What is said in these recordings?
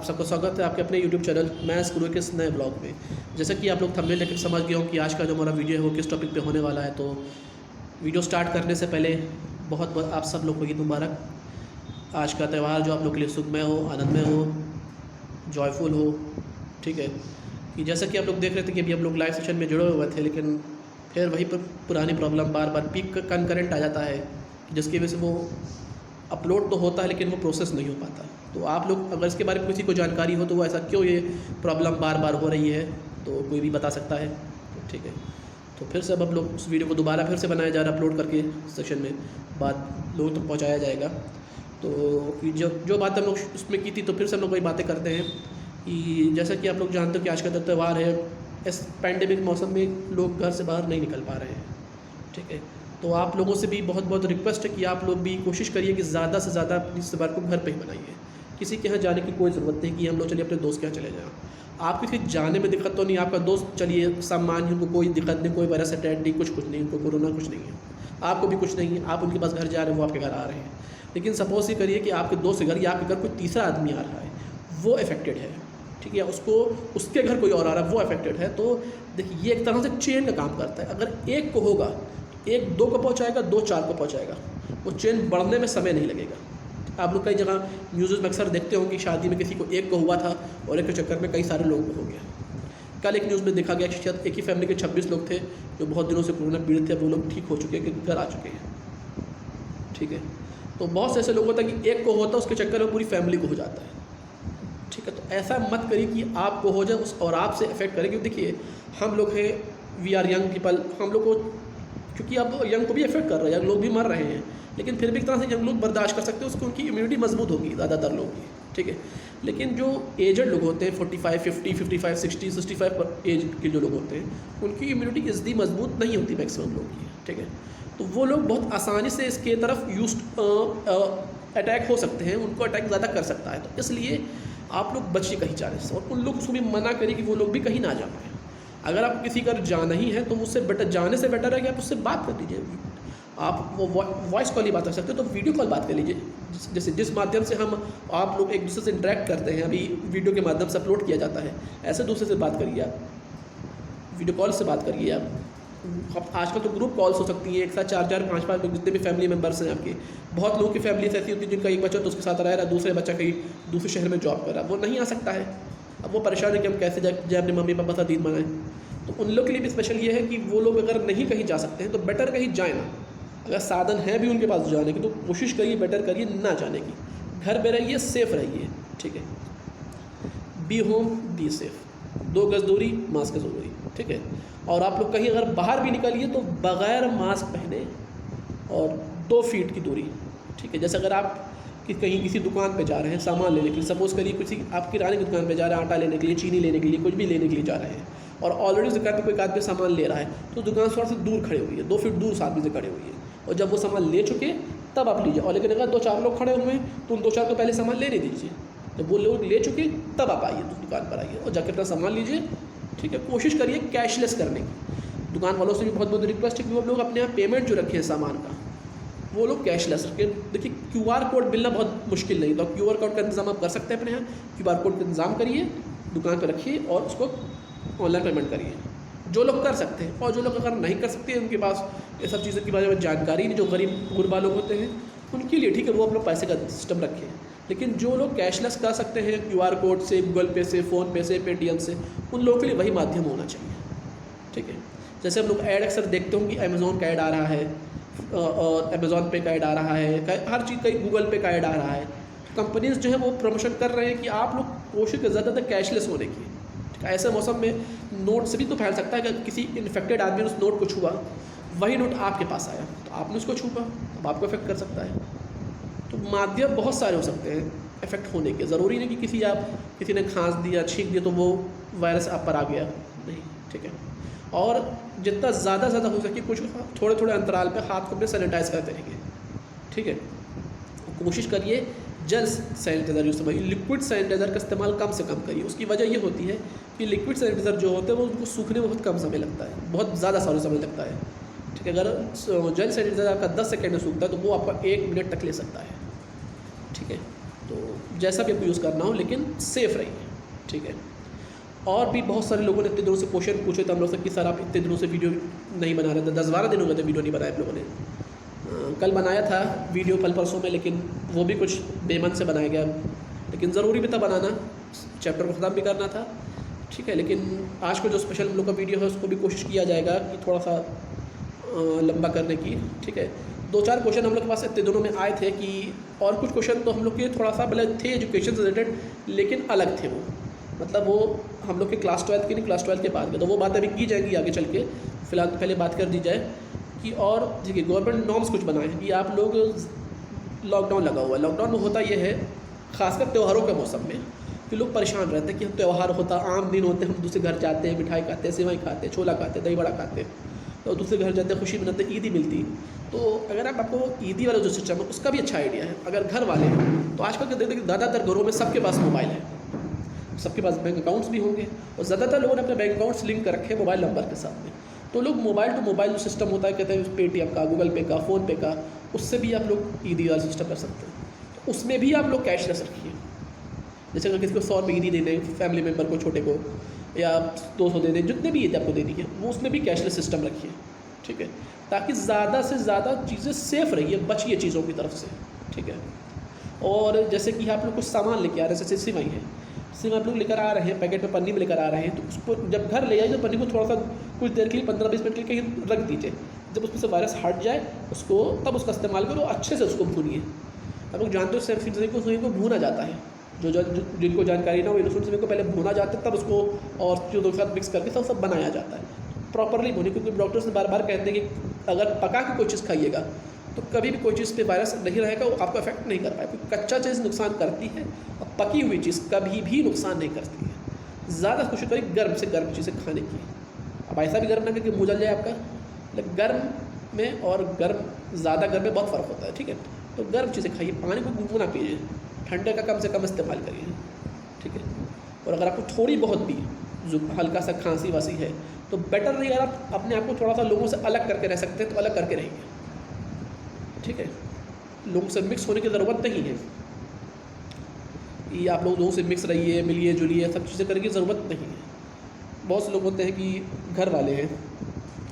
सबका स्वागत है आपके अपने YouTube चैनल मैथ्स गुरु के इस नए ब्लॉग में। जैसा कि आप लोग थंबनेल देख समझ गए हो कि आज का जो हमारा वीडियो है वो किस टॉपिक पे होने वाला है। तो वीडियो स्टार्ट करने से पहले बहुत बहुत आप सब लोग को ईद मुबारक। आज का त्यौहार जो आप लोग के लिए सुखमय हो, आनंदमय हो, जॉयफुल हो। ठीक है कि जैसा कि आप लोग देख रहे थे कि अभी हम लोग लाइव सेशन में जुड़े हुए थे, लेकिन फिर वही पुरानी प्रॉब्लम बार बार पीक कंकरेंट आ जाता है, जिसकी वजह से वो अपलोड तो होता है लेकिन वो प्रोसेस नहीं हो पाता। तो आप लोग अगर इसके बारे में किसी को जानकारी हो तो वो ऐसा क्यों ये प्रॉब्लम बार बार हो रही है तो कोई भी बता सकता है। तो ठीक है, तो फिर से अब लोग उस वीडियो को दोबारा फिर से बनाया जा रहा है, अपलोड करके सेशन में बात लोगों तक पहुंचाया जाएगा। तो जो बात हम लोग उसमें की थी तो फिर से हम लोग वही बातें करते हैं कि जैसा कि आप लोग जानते हो कि आज का त्यौहार है। इस पैंडेमिक मौसम में लोग घर से बाहर नहीं निकल पा रहे हैं। ठीक है, तो आप लोगों से भी बहुत बहुत रिक्वेस्ट है कि आप लोग भी कोशिश करिए कि ज़्यादा से ज़्यादा अपनी इस बार को घर पे ही बनाइए। किसी के यहाँ जाने की कोई ज़रूरत नहीं कि हम लोग चलिए अपने दोस्त के यहाँ चले जाएँ। आप किसी जाने में दिक्कत तो नहीं, आपका दोस्त चलिए सामान्य, उनको कोई दिक्कत नहीं, कोई वायरस अटैक नहीं, कुछ नहीं, उनको कोरोना कुछ नहीं है, आपको भी कुछ नहीं है। आप उनके पास घर जा रहे हैं, वो आपके घर आ रहे हैं। लेकिन सपोज ये करिए कि आपके दोस्त के घर या आपके घर कोई तीसरा आदमी आ रहा है, वो अफेक्टेड है। ठीक है, उसको उसके घर कोई और आ रहा है, वो अफेक्टेड है। तो देखिए ये एक तरह से चेन का काम करता है। अगर एक को होगा, एक दो को पहुंचाएगा, दो चार को पहुंचाएगा, वो चेन बढ़ने में समय नहीं लगेगा। आप लोग कई जगह न्यूज़ में अक्सर देखते होंगे कि शादी में किसी को एक को हुआ था और एक के चक्कर में कई सारे लोगों को हो गया। कल एक न्यूज़ में देखा गया कि शायद एक ही फैमिली के 26 लोग थे जो बहुत दिनों से कोरोना पीड़ित थे, वो लोग ठीक हो चुके हैं, कि घर आ चुके हैं। ठीक है, तो बहुत से ऐसे लोग होता है कि एक को होता है, उसके चक्कर में पूरी फैमिली को हो जाता है। ठीक है, तो ऐसा मत करिए कि आपको हो जाए उस और आपसे इफेक्ट करे। क्योंकि देखिए हम लोग हैं, वी आर यंग पीपल, हम लोग को क्योंकि अब यंग को भी इफेक्ट कर रहा है, यंग लोग भी मर रहे हैं, लेकिन फिर भी एक तरह से यंग लोग बर्दाश्त कर सकते हैं, उसको उनकी इम्यूनिटी मजबूत होगी ज़्यादातर लोगों की। ठीक है, लेकिन जो एजड लोग होते हैं 45, 50, 55, 60, 65 एज के जो लोग होते हैं, उनकी इम्यूनिटी इतनी मजबूत नहीं होती मैक्सिमम लोगों की। ठीक है, तो वो लोग बहुत आसानी से इसके तरफ अटैक हो सकते हैं, उनको अटैक ज़्यादा कर सकता है। तो इसलिए आप लोग बचिए कहीं जाने से, और उन लोग को भी मना करिए कि वो लोग भी कहीं ना जा पाए। अगर आप किसी घर जाना ही है तो उससे बेटर, जाने से बेटर है कि आप उससे बात कर लीजिए। आप वो वॉइस कॉल ही बात कर सकते हो तो वीडियो कॉल बात कर लीजिए। जैसे जिस माध्यम से हम आप लोग एक दूसरे से इंटरेक्ट करते हैं, अभी वीडियो के माध्यम से अपलोड किया जाता है, ऐसे दूसरे से बात करिए आप, वीडियो कॉल से बात करिए आप। आजकल तो ग्रुप कॉल्स हो सकती हैं, एक साथ 4-4, 5-5 लोग, जितने भी फैमिली मेम्बर्स हैं आपके। बहुत लोगों की फैमिलीज ऐसी होती है जिनका एक बच्चा तो उसके साथ रह रहा है, दूसरे बच्चा कहीं दूसरे शहर में जॉब कर रहा है, वो नहीं आ सकता है। अब वो परेशान है कि हम कैसे जाए अपने मम्मी पापा साथ ईद मनाएं। तो उन लोग के लिए भी स्पेशल ये है कि वो लोग अगर नहीं कहीं जा सकते हैं तो बेटर कहीं जाए ना। अगर साधन है भी उनके पास जाने की तो कोशिश करिए, बेटर करिए ना जाने की, घर पे रहिए, सेफ रहिए। ठीक है, बी होम बी सेफ, 2 गज दूरी, मास्क ज़रूरी। ठीक है, और आप लोग कहीं अगर बाहर भी निकलिए तो बग़ैर मास्क पहने और 2 फीट की दूरी। ठीक है, जैसे अगर आप कहीं किसी दुकान पे जा रहे हैं सामान लेने के लिए, सपोज़ करिए किसी आप किराने की दुकान पे जा रहे हैं, आटा लेने के लिए, चीनी लेने के लिए, कुछ भी लेने के लिए जा रहे हैं, और ऑलरेडी उस दुकान पे कोई आदमी सामान ले रहा है, तो दुकान थोड़ा सा दूर खड़े हुई है, 2 फीट दूर उस आदमी से खड़े हुई है, और जब वो सामान ले चुके तब आप लीजिए। और लेकिन अगर 2-4 लोग खड़े हुए हैं तो उन 2-4 को पहले सामान लेने दीजिए। जब वो लोग ले चुके तब आप आइए, तो दुकान पर आइए और जाकर अपना सामान लीजिए। ठीक है, कोशिश करिए कैशलेस करने की। दुकान वालों से भी बहुत बहुत रिक्वेस्ट है कि वो लोग अपने यहाँ पेमेंट जो रखे हैं सामान का, वो लोग कैशलेस रखें। देखिए QR कोड मिलना बहुत मुश्किल नहीं, तो QR कोड का इंतजाम आप कर सकते हैं अपने यहाँ। QR कोड का इंतजाम करिए, दुकान पर रखिए और उसको ऑनलाइन पेमेंट करिए, जो लोग कर सकते हैं। और जो लोग अगर नहीं कर सकते हैं, उनके पास ये सब चीज़ों के बारे में जानकारी नहीं, जो गरीब गुरबा लोग होते हैं, उनके लिए ठीक है वो अपना पैसे का सिस्टम रखें। लेकिन जो लोग कैशलेस कर सकते हैं QR कोड से, गूगल पे से, फ़ोन पे से, पेटीएम से, उन लोगों के लिए वही माध्यम होना चाहिए। ठीक है, जैसे हम लोग ऐड अक्सर देखते होंगे, अमेज़ॉन का ऐड आ रहा है, और अमेज़ॉन पे का ऐड आ रहा है, हर चीज़ का गूगल पे का ऐड आ रहा है। कंपनीज जो है वो प्रमोशन कर रहे हैं कि आप लोग कोशिश करें ज़्यादातर कैशलेस होने की। ऐसे मौसम में नोट से भी तो फैल सकता है कि किसी इन्फेक्टेड आदमी ने उस नोट को छुआ, वही नोट आपके पास आया तो आपने उसको छुआ, अब आपको इफेक्ट कर सकता है। तो माध्यम बहुत सारे हो सकते हैं इफेक्ट होने के। ज़रूरी नहीं कि किसी ने खांस दिया, छींक दिया तो वो वायरस आप पर आ गया, नहीं। ठीक है, और जितना ज़्यादा हो सके कुछ थोड़े थोड़े अंतराल पे हाथ को अपने सैनिटाइज करते रहिए। ठीक है, कोशिश करिए जेल सैनिटाइज़र यूज़ करिए, लिक्विड सैनिटाइज़र का इस्तेमाल कम से कम करिए। उसकी वजह ये होती है कि लिक्विड सैनिटाइज़र जो होते हैं वो उनको सूखने में बहुत कम समय लगता है, बहुत ज़्यादा समय लगता है। ठीक है, अगर जेल सैनिटाइज़र आपका 10 सेकेंड में सूखता है तो वो आपका 1 मिनट तक ले सकता है। ठीक है, तो जैसा भी आपको यूज़ करना हो, लेकिन सेफ़ रहिए, ठीक है। और भी बहुत सारे लोगों ने इतने दिनों से क्वेश्चन पूछे थे हम लोग से कि सर आप इतने दिनों से वीडियो नहीं बना रहे थे, 10-12 दिन हो गए थे वीडियो नहीं बनाए आप लोगों ने। कल बनाया था वीडियो, कल परसों में, लेकिन वो भी कुछ बेमन से बनाया गया, लेकिन ज़रूरी भी था बनाना, चैप्टर को ख़त्म भी करना था, ठीक है। लेकिन आज को जो स्पेशल हम लोग का वीडियो है उसको भी कोशिश किया जाएगा कि थोड़ा सा लंबा करने की, ठीक है। 2-4 क्वेश्चन हम लोग के पास इतने दिनों में आए थे कि, और कुछ क्वेश्चन तो हम लोग के थोड़ा सा मतलब थे एजुकेशन से रिलेटेड, लेकिन अलग थे वो, मतलब वो हम लोग के क्लास 12 के नहीं, क्लास 12 के बाद के, तो वो बातें अभी की जाएगी आगे चल के। फिलहाल तो पहले बात कर दी जाए कि, और देखिए गवर्नमेंट नॉर्म्स कुछ बनाए हैं कि आप लोग, लॉकडाउन लगा हुआ है, लॉकडाउन में होता ये है खासकर त्योहारों के मौसम में कि लोग परेशान रहते हैं कि हम त्यौहार होता, आम दिन होते हैं, हम दूसरे घर जाते हैं, मिठाई खाते हैं, सेवई खाते हैं, छोला खाते हैं, दही बड़ा खाते हैं, तो दूसरे घर जाते हैं, खुशी मनाते हैं, ईदी मिलती। तो अगर आपको ईदी वाला जो सिस्टम है उसका भी अच्छा आइडिया है अगर घर वाले हैं, तो आजकल के देखते हैं कि ज़्यादातर घरों में सबके पास मोबाइल है, सबके पास बैंक अकाउंट्स भी होंगे, और ज़्यादातर लोगों ने अपने बैंक अकाउंट्स लिंक कर रखे हैं मोबाइल नंबर के साथ में। तो लोग मोबाइल टू मोबाइल जो सिस्टम होता है, कहते हैं पेटीएम का, गूगल पे का, फ़ोन पे का, उससे भी आप लोग ईदी वाला सिस्टम कर सकते हैं। तो उसमें भी आप लोग कैशलेस रखिए, जैसे अगर किसी को 100 रुपये ईदी दे दें, फैमिली मेम्बर को, छोटे को, या 200 दे दें, जितने भी ईद आपको देनी है वो उसमें भी कैशलेस सिस्टम रखिए, ठीक है, ताकि ज़्यादा से ज़्यादा चीज़ें सेफ़ रहिए, बचिए चीज़ों की तरफ से, ठीक है। और जैसे कि आप लोग कुछ सामान लेके आ रहे हैं, जैसे सिवई है, सिवई आप लोग लेकर आ रहे हैं, पैकेट में पन्नी में लेकर आ रहे हैं, तो उसको जब घर ले आइए तो पन्नी को थोड़ा सा कुछ देर के लिए 15-20 मिनट के लिए कहीं रख दीजिए, जब उसमें से वायरस हट जाए उसको, तब उसका इस्तेमाल करो, अच्छे से उसको भूनिए। आप लोग जानते हो सिवई को भूना जाता है, जो जिनको जानकारी ना हो, सिवई को पहले भूना जाता है, तब उसको और चीज़ों के साथ मिक्स करके सब बनाया जाता है, प्रॉपरली भूनिए, क्योंकि डॉक्टर्स ने बार बार कहते हैं कि अगर पका के कोई चीज़ खाइएगा तो कभी भी कोई चीज़ पे वायरस नहीं रहेगा, वो आपको अफेक्ट नहीं कर पाए, क्योंकि कच्चा चीज़ नुकसान करती है और पकी हुई चीज़ कभी भी नुकसान नहीं करती है। ज़्यादा कोशिश करिए गर्म से गर्म चीज़ें खाने की। अब ऐसा भी गर्म ना करके मुँह जल जाए आपका, लेकिन गर्म में और गर्म, ज़्यादा गर्म में बहुत फ़र्क होता है, ठीक है। तो गर्म चीज़ें खाइए, पानी को गुनगुना पीजिए, ठंडे का कम से कम इस्तेमाल करिए, ठीक है। और अगर आपको थोड़ी बहुत भी जो हल्का सा खांसी वासी है तो बेटर नहीं, अगर आप अपने आप को थोड़ा सा लोगों से अलग करके रह सकते हैं तो अलग करके रहिए, ठीक है। लोगों से मिक्स होने की ज़रूरत नहीं है कि आप लोगों से मिक्स रहिए, मिलिए जुलिए, सब चीज़ें करने की ज़रूरत नहीं है। बहुत से लोग होते हैं कि घर वाले हैं,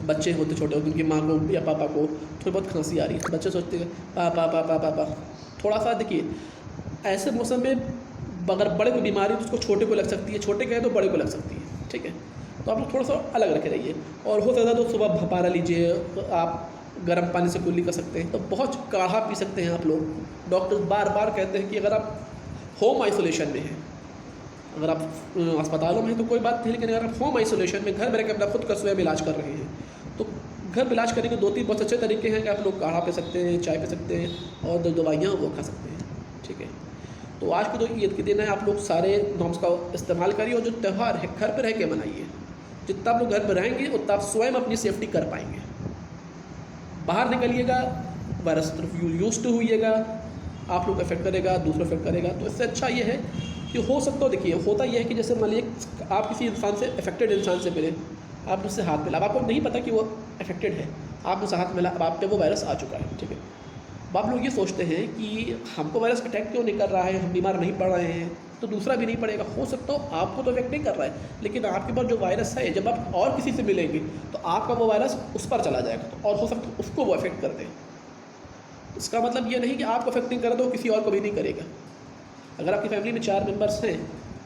बच्चे होते छोटे होते, उनकी माँ को या पापा को थोड़ी बहुत खांसी आ रही है, बच्चे सोचते हैं पापा पापा पापा। थोड़ा सा देखिए, ऐसे मौसम में अगर बड़े को बीमारी तो उसको छोटे को लग सकती है, छोटे के है तो बड़े को लग सकती है, ठीक है। तो आप लोग थोड़ा सा अलग रखे रहिए, और हो सकता है तो सुबह भपारा लीजिए, आप गर्म पानी से कुल्ली कर सकते हैं, तो बहुत काढ़ा पी सकते हैं आप लोग। डॉक्टर बार बार कहते हैं कि अगर आप होम आइसोलेशन में हैं, अगर आप अस्पतालों में हैं तो कोई बात नहीं, लेकिन अगर आप होम आइसोलेशन में घर में रहकर अपना खुद का स्वयं इलाज कर रहे हैं, तो घर में इलाज करने के 2-3 बहुत अच्छे तरीके हैं कि आप लोग काढ़ा पी सकते हैं, चाय पी सकते हैं, और जो दवाइयाँ वो खा सकते हैं, ठीक है। तो आज को तो ईद के दिन है, आप लोग सारे नॉर्म्स का इस्तेमाल करिए, और जो त्यौहार है घर पर रह के मनाइए। जितना आप लोग घर पर रहेंगे उतना आप स्वयं अपनी सेफ्टी कर पाएंगे। बाहर निकलिएगा, वायरस तरफ यूज टू होइएगा, आप लोग इफेक्ट करेगा, दूसरा इफेक्ट करेगा। तो इससे अच्छा ये है कि हो सकता हो, देखिए होता यह है कि जैसे मान लीजिए आप किसी इंसान से, अफेक्टेड इंसान से मिले, आप उससे हाथ मिला, अब आपको नहीं पता कि वो अफेक्टेड है, आपने उससे हाथ मिला, अब आप पे वो वायरस आ चुका है, ठीक है। अब आप लोग ये सोचते हैं कि हमको वायरस अटैक क्यों नहीं कर रहा है, हम बीमार नहीं पड़ रहे हैं, तो दूसरा भी नहीं पड़ेगा। हो सकता हो आपको तो अफेक्ट नहीं कर रहा है, लेकिन आपके पास जो वायरस है, जब आप और किसी से मिलेंगे तो आपका वो वायरस उस पर चला जाएगा, और हो सकता है उसको वो अफेक्ट कर दे। इसका मतलब ये नहीं कि आपको अफेक्ट नहीं कर रहा तो किसी और को भी नहीं करेगा। अगर आपकी फैमिली में 4 मेंबर्स हैं,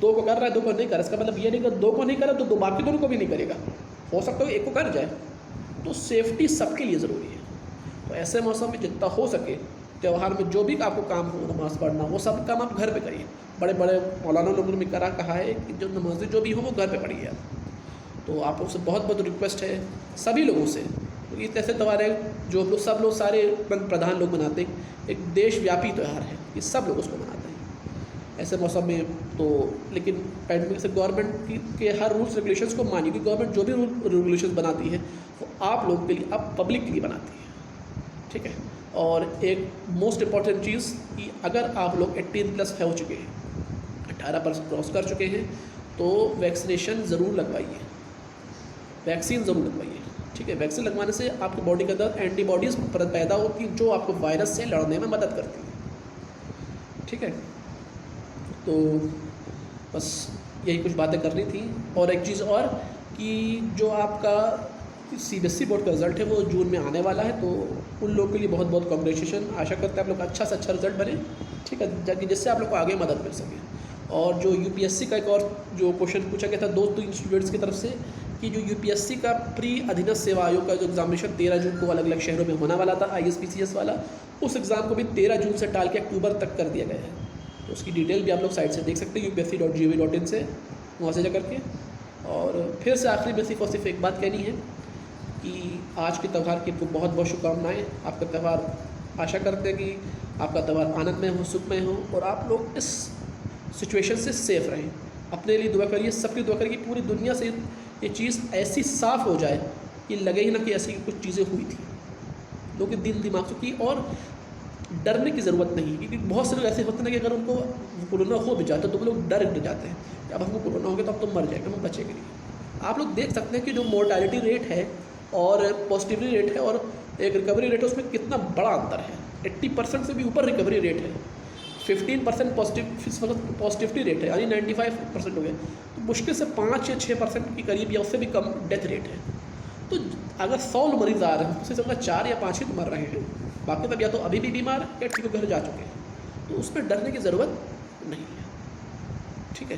2 को कर रहा है, 2 को नहीं कर रहा, इसका मतलब ये नहीं कि 2 को नहीं करा तो बाकी दोनों को भी नहीं करेगा। हो सकता है 1 को कर जाए। तो सेफ्टी सबके लिए ज़रूरी है। तो ऐसे मौसम में जितना हो सके, त्यौहार में जो भी आपको काम हो, नमाज़ पढ़ना, वो सब काम आप घर पे करिए। बड़े बड़े मौलाना लोगों ने कहा है कि जो नमाज़ें जो भी हो वो घर पे पढ़िए आप। तो आप लोग से बहुत बहुत रिक्वेस्ट है सभी लोगों से, तो ये ऐसे त्यौहार है जो हम लोग सब लोग सारे प्रधान लोग मनाते हैं, एक देशव्यापी त्यौहार है, ये सब लोग उसको मनाते हैं ऐसे मौसम में। तो लेकिन पैंडमिक से गवर्नमेंट के हर रूल्स रेगुलेशंस को मानिए, क्योंकि गवर्नमेंट जो भी रूल रेगुलेशंस बनाती है वो आप लोगों के लिए, आप पब्लिक के लिए बनाती है, ठीक है। और एक मोस्ट इम्पॉर्टेंट चीज़ कि अगर आप लोग 18+ हो चुके हैं, 18 क्रॉस कर चुके हैं, तो वैक्सीनेशन ज़रूर लगवाइए, वैक्सीन ज़रूर लगवाइए, ठीक है। वैक्सीन लगवाने से आपकी बॉडी के अंदर एंटीबॉडीज़ पैदा होती हैं जो आपको वायरस से लड़ने में मदद करती है, ठीक है। तो बस यही कुछ बातें करनी थी। और एक चीज़ और कि जो आपका CBSE बोर्ड का रिज़ल्ट है वो जून में आने वाला है, तो उन लोगों के लिए बहुत बहुत कॉन्ग्रेचुलेशन। आशा करते हैं आप लोग अच्छा से अच्छा रिजल्ट बने, ठीक है, ताकि जिससे आप लोग को आगे मदद मिल सके। और जो UPSC का एक और जो क्वेश्चन पूछा गया था 2-3 स्टूडेंट्स की तरफ से कि जो UPSC का प्री अधीनस्थ सेवा आयोग का जो एग्जामिनेशन 13 जून को अलग अलग शहरों में होने वाला था ISPCS वाला, उस एग्ज़ाम को भी 13 जून से टाल के अक्टूबर तक कर दिया गया है। तो उसकी डिटेल भी आप लोग साइट से देख सकते हैं upsc.gov.in से, वहाँ से जा करके। और फिर से आखिरी में सिर्फ एक बात कहनी है कि आज के त्यौहार की आपको बहुत बहुत शुभकामनाएँ। आपका त्यौहार, आशा करते हैं कि आपका त्यौहार आनंदमय हो, सुखमय हो, और आप लोग इस सिचुएशन से सेफ रहें। अपने लिए दुआ करिए, सबकी दुआ करिए कि पूरी दुनिया से ये चीज़ ऐसी साफ़ हो जाए कि लगे ही ना कि ऐसी कुछ चीज़ें हुई थी। लोगों के दिल दिमाग से की, और डरने की ज़रूरत नहीं, क्योंकि बहुत से लोग ऐसे होते हैं कि अगर उनको कोरोना हो भी जाता है तो वो लोग डर जाते हैं कि अब हमको कोरोना हो गया तो अब तो मर जाएगा, हम बचेंगे नहीं। आप लोग देख सकते हैं कि जो मोर्टालिटी रेट है और पॉजिटिविटी रेट है और एक रिकवरी रेट है, उसमें कितना बड़ा अंतर है। 80% से भी ऊपर रिकवरी रेट है, 15% पॉजिटिविटी रेट है, यानी 95% हो गया। तो मुश्किल से 5 या 6% के करीब या उससे भी कम डेथ रेट है। तो अगर 100 मरीज़ आ रहे हैं, उससे समझा 4 या 5 ही तो मर रहे हैं, बाकी सब या तो अभी भी बीमार या ठीक घर जा चुके हैं। तो उसमें डरने की ज़रूरत नहीं है, ठीक है।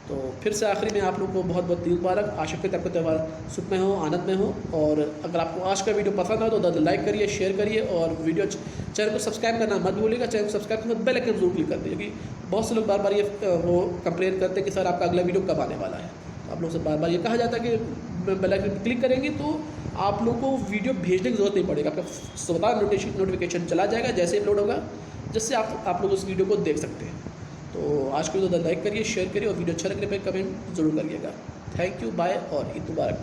तो फिर से आखिरी में आप लोग को बहुत बहुत मुबारक। आशा करते हैं आपका त्यौहार सुख में हो, आनंद में हो। और अगर आपको आज का वीडियो पसंद हो तो लाइक करिए, शेयर करिए, और वीडियो चैनल को सब्सक्राइब करना मत भूलिएगा। चैनल को सब्सक्राइब करना, बेल आइकन जरूर क्लिक कर दीजिए, क्योंकि बहुत से लोग बार बार ये वो कंप्लेन करते हैं कि सर आपका अगला वीडियो कब आने वाला है। तो आप लोग से बार बार ये कहा जाता है कि बेल आइकन क्लिक करेंगे तो आप लोग को वीडियो भेजने की जरूरत नहीं पड़ेगा, आपका स्वतः नोटिफिकेशन चला जाएगा जैसे ही अपलोड होगा, जिससे आप लोग उस वीडियो को देख सकते हैं। तो आज के वीडियो लाइक करिए, शेयर करिए, और वीडियो अच्छा लगने पर कमेंट जरूर करिएगा। थैंक यू, बाय और ईद मुबारक।